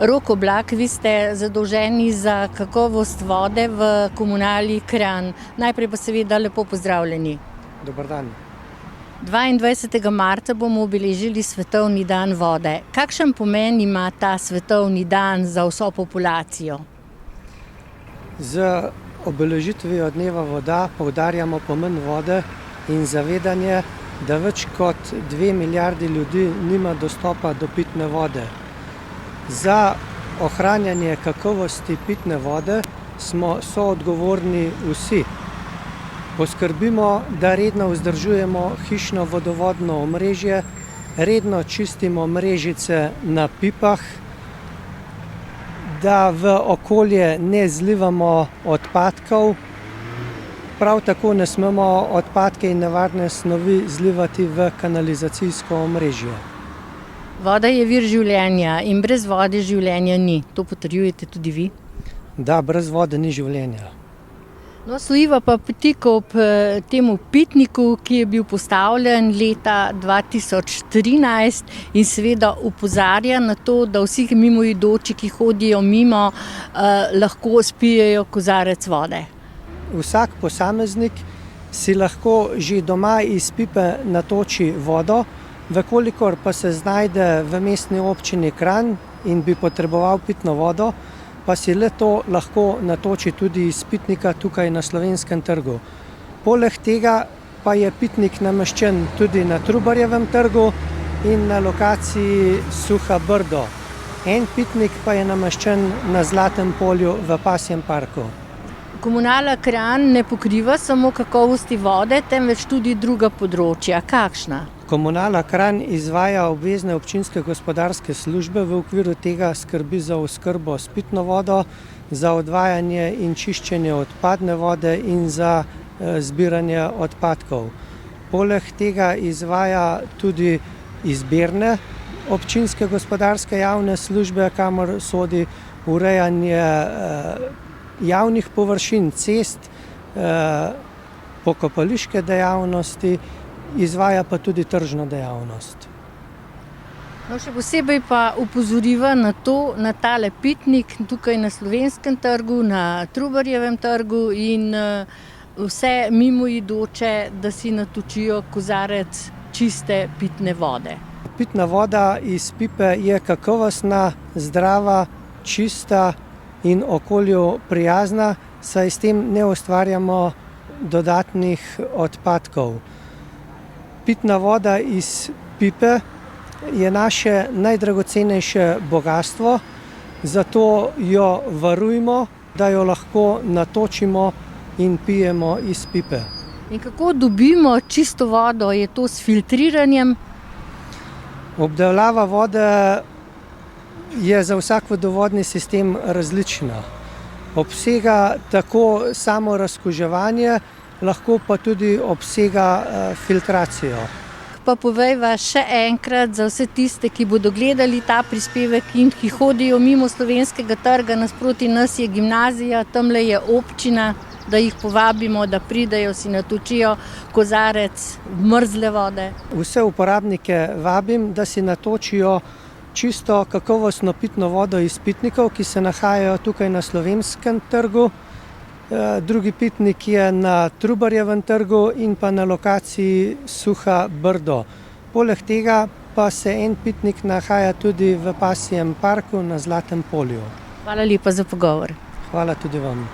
Rok Oblak, vi ste zadolženi za kakovost vode v Komunali Kranj. Najprej pa seveda lepo pozdravljeni. Dober dan. 22. marca bomo obeležili Svetovni dan vode. Kakšen pomen ima ta svetovni dan za vso populacijo? Z obeležitvijo dneva voda poudarjamo pomen vode in zavedanje, da več kot 2 milijardi ljudi nima dostopa do pitne vode. Za ohranjanje kakovosti pitne vode smo soodgovorni vsi. Poskrbimo, da redno vzdržujemo hišno vodovodno omrežje, redno čistimo mrežice na pipah, da v okolje ne zlivamo odpadkov. Prav tako ne smemo odpadke in nevarne snovi zlivati v kanalizacijsko omrežje. Voda je vir življenja in brez vode življenja ni. To potrjujete tudi vi? Da, brez vode ni življenja. No, stojiva pa tik ob temu pitniku, ki je bil postavljen leta 2013 in seveda opozarja na to, da vsi mimoidoči, ki hodijo mimo, lahko spijejo kozarec vode. Vsak posameznik si lahko že doma iz pipe natoči vodo, vkolikor pa se znajde v mestni občini Kranj in bi potreboval pitno vodo, pa si le to lahko natoči tudi iz pitnika tukaj na Slovenskem trgu. Poleg tega pa je pitnik nameščen tudi na Trubarjevem trgu in na lokaciji Suha Brdo. En pitnik pa je nameščen na Zlatem polju v Pasjem parku. Komunala Kranj ne pokriva samo kakovosti vode, temveč tudi druga področja. Kakšna? Komunala Kranj izvaja obvezne občinske gospodarske službe, v okviru tega skrbi za oskrbo s pitno vodo, za odvajanje in čiščenje odpadne vode in za zbiranje odpadkov. Poleg tega izvaja tudi izbirne občinske gospodarske javne službe, kamor sodi urejanje javnih površin, cest, pokopališke dejavnosti, izvaja pa tudi tržno dejavnost. No, še posebej pa opozoriva na to, na tale pitnik tukaj na Slovenskem trgu, na Trubarjevem trgu in vse mimoidoče, da si natočijo kozarec čiste pitne vode. Pitna voda iz pipe je kakovostna, zdrava, čista in okolju prijazna, saj s tem ne ustvarjamo dodatnih odpadkov. Pitna voda iz pipe je naše najdragocenejše bogastvo, zato jo varujmo, da jo lahko natočimo in pijemo iz pipe. In kako dobimo čisto vodo? Je to s filtriranjem? Obdelava vode je za vsak vodovodni sistem različna. Obsega tako samo razkuževanje, lahko pa tudi obsega filtracijo. Pa povejva še enkrat za vse tiste, ki bodo gledali ta prispevek in ki hodijo mimo Slovenskega trga, nasproti nas je gimnazija, tamle je občina, da jih povabimo, da pridejo, si natočijo kozarec mrzle vode. Vse uporabnike vabim, da si natočijo čisto kakovostno pitno vodo iz pitnikov, ki se nahajajo tukaj na Slovenskem trgu. Drugi pitnik je na Trubarjevem trgu in pa na lokaciji Suha Brdo. Poleg tega pa se en pitnik nahaja tudi v Pasjem parku na Zlatem polju. Hvala lepa za pogovor. Hvala tudi vam.